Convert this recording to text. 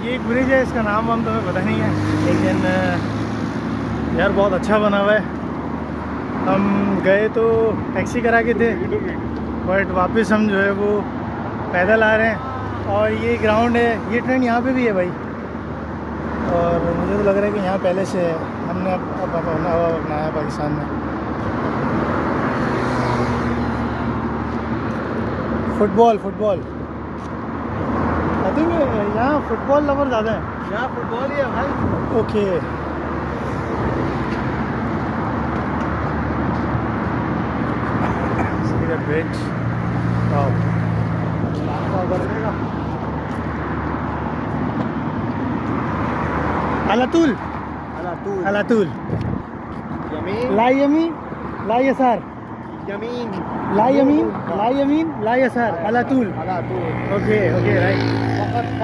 ये एक ब्रिज है, इसका नाम वाम तो हमें पता नहीं है, लेकिन यार बहुत अच्छा बना हुआ है। हम गए तो टैक्सी करा के थे, बट वापस हम जो है वो पैदल आ रहे हैं। और ये ग्राउंड है, ये ट्रेन यहाँ पे भी है भाई, और मुझे तो लग रहा है कि यहाँ पहले से है, हमने अब अपनाया पाकिस्तान में। फुटबॉल आई थिंक यहाँ फुटबॉल लवर ज़्यादा है। यहाँ फुटबॉल ही है भाई। ओके, ब्रिज अलातुल ला यसार ला यसार अलातुल। Okay right.